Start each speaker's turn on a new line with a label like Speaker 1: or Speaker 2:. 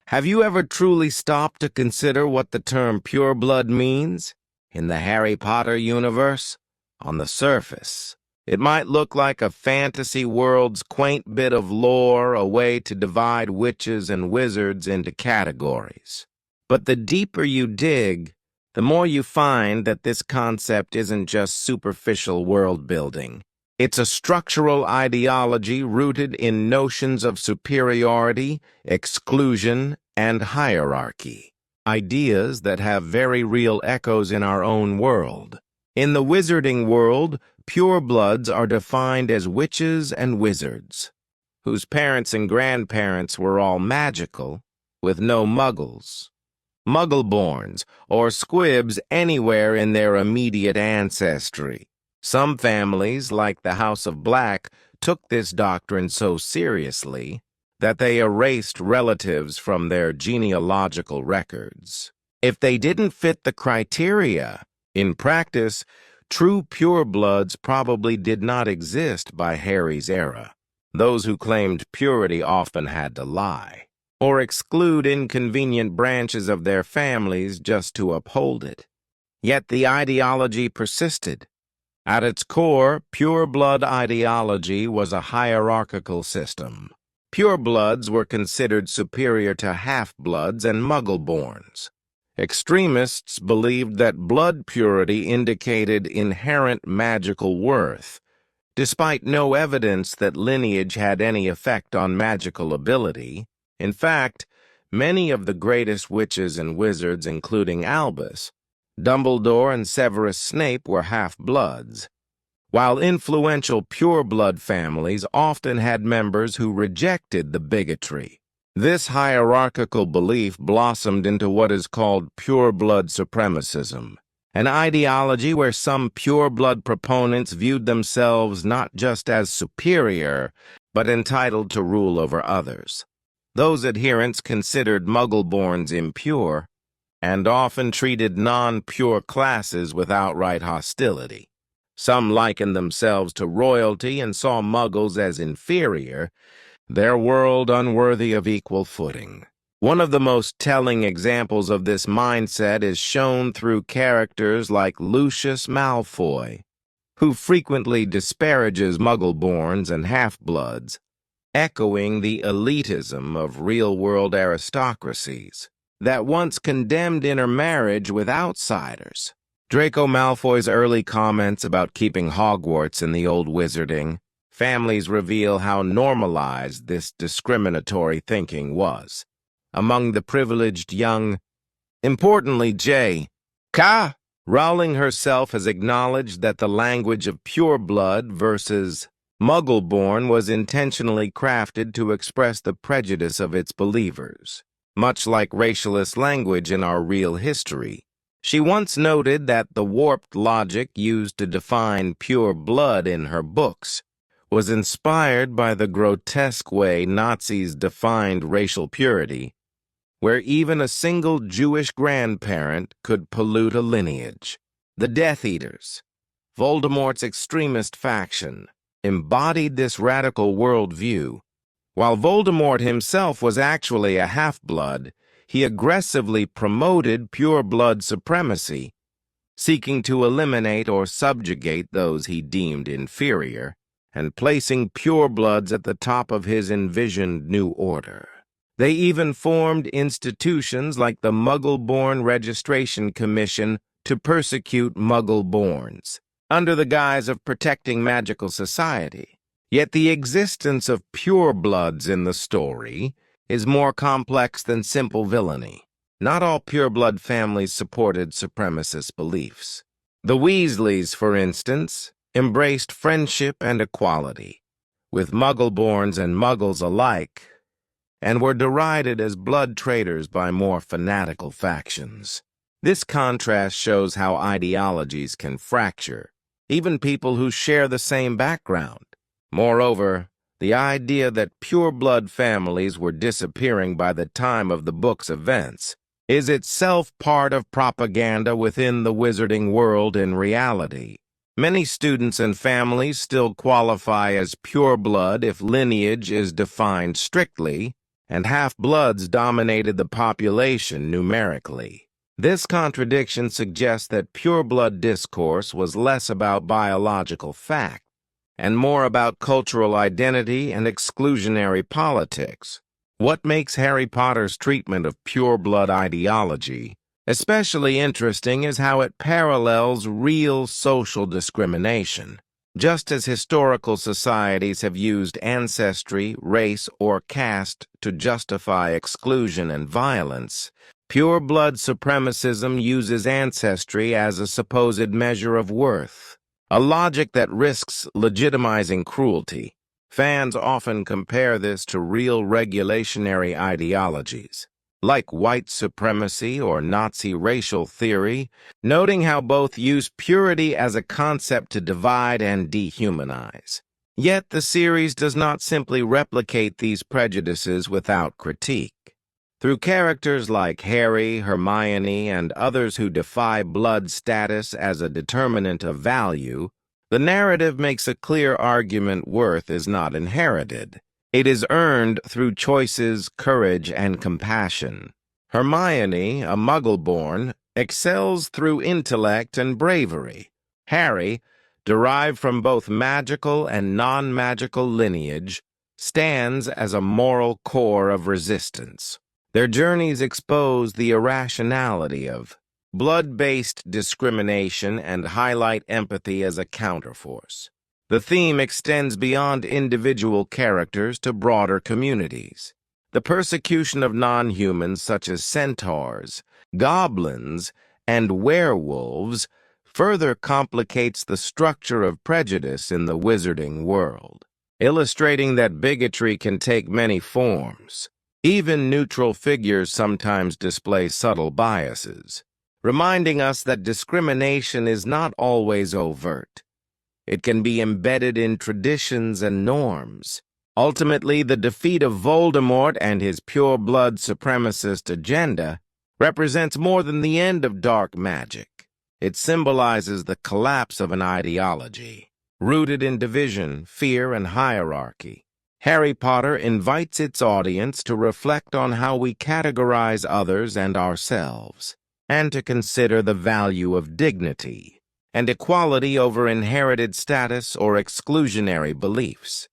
Speaker 1: Have you ever truly stopped to consider what the term pureblood means? In the Harry Potter universe, on the surface, it might look like a fantasy world's quaint bit of lore, a way to divide witches and wizards into categories. But the deeper you dig, the more you find that this concept isn't just superficial world building. It's a structural ideology rooted in notions of superiority, exclusion, and hierarchy. Ideas that have very real echoes in our own world. In the wizarding world, purebloods are defined as witches and wizards, whose parents and grandparents were all magical, with no muggles. Muggle-borns, or squibs anywhere in their immediate ancestry. Some families, like the House of Black, took this doctrine so seriously that they erased relatives from their genealogical records. If they didn't fit the criteria, in practice, true purebloods probably did not exist by Harry's era. Those who claimed purity often had to lie, or exclude inconvenient branches of their families just to uphold it. Yet the ideology persisted. At its core, pureblood ideology was a hierarchical system. Purebloods were considered superior to half-bloods and muggle-borns. Extremists believed that blood purity indicated inherent magical worth, despite no evidence that lineage had any effect on magical ability. In fact, many of the greatest witches and wizards, including Albus, Dumbledore, and Severus Snape, were half-bloods, while influential pureblood families often had members who rejected the bigotry. This hierarchical belief blossomed into what is called pureblood supremacism, an ideology where some pureblood proponents viewed themselves not just as superior, but entitled to rule over others. Those adherents considered muggle-borns impure, and often treated non-pure classes with outright hostility. Some likened themselves to royalty and saw muggles as inferior, their world unworthy of equal footing. One of the most telling examples of this mindset is shown through characters like Lucius Malfoy, who frequently disparages muggle-borns and half-bloods, echoing the elitism of real-world aristocracies that once condemned intermarriage with outsiders. Draco Malfoy's early comments about keeping Hogwarts in the old wizarding families reveal how normalized this discriminatory thinking was among the privileged young. Importantly, J.K. Rowling herself has acknowledged that the language of pureblood versus muggle-born was intentionally crafted to express the prejudice of its believers. Much like racialist language in our real history, she once noted that the warped logic used to define pure blood in her books was inspired by the grotesque way Nazis defined racial purity, where even a single Jewish grandparent could pollute a lineage. The Death Eaters, Voldemort's extremist faction, embodied this radical worldview. While Voldemort himself was actually a half-blood, he aggressively promoted pure-blood supremacy, seeking to eliminate or subjugate those he deemed inferior, and placing purebloods at the top of his envisioned new order. They even formed institutions like the Muggle-born Registration Commission to persecute Muggle-borns, under the guise of protecting magical society. Yet the existence of purebloods in the story is more complex than simple villainy. Not all pureblood families supported supremacist beliefs. The Weasleys, for instance, embraced friendship and equality with Muggle-borns and Muggles alike, and were derided as blood traitors by more fanatical factions. This contrast shows how ideologies can fracture, even people who share the same background. Moreover, the idea that pure-blood families were disappearing by the time of the book's events is itself part of propaganda within the wizarding world. In reality, many students and families still qualify as pure-blood if lineage is defined strictly, and half-bloods dominated the population numerically. This contradiction suggests that pure-blood discourse was less about biological fact and more about cultural identity and exclusionary politics. What makes Harry Potter's treatment of pure-blood ideology especially interesting is how it parallels real social discrimination. Just as historical societies have used ancestry, race, or caste to justify exclusion and violence, pure-blood supremacism uses ancestry as a supposed measure of worth, a logic that risks legitimizing cruelty. Fans often compare this to real regulationary ideologies, like white supremacy or Nazi racial theory, noting how both use purity as a concept to divide and dehumanize. Yet the series does not simply replicate these prejudices without critique. Through characters like Harry, Hermione, and others who defy blood status as a determinant of value, the narrative makes a clear argument worth is not inherited. It is earned through choices, courage, and compassion. Hermione, a Muggle-born, excels through intellect and bravery. Harry, derived from both magical and non-magical lineage, stands as a moral core of resistance. Their journeys expose the irrationality of blood-based discrimination and highlight empathy as a counterforce. The theme extends beyond individual characters to broader communities. The persecution of non-humans such as centaurs, goblins, and werewolves further complicates the structure of prejudice in the wizarding world, illustrating that bigotry can take many forms. Even neutral figures sometimes display subtle biases, reminding us that discrimination is not always overt. It can be embedded in traditions and norms. Ultimately, the defeat of Voldemort and his pure-blood supremacist agenda represents more than the end of dark magic. It symbolizes the collapse of an ideology, rooted in division, fear, and hierarchy. Harry Potter invites its audience to reflect on how we categorize others and ourselves, and to consider the value of dignity and equality over inherited status or exclusionary beliefs.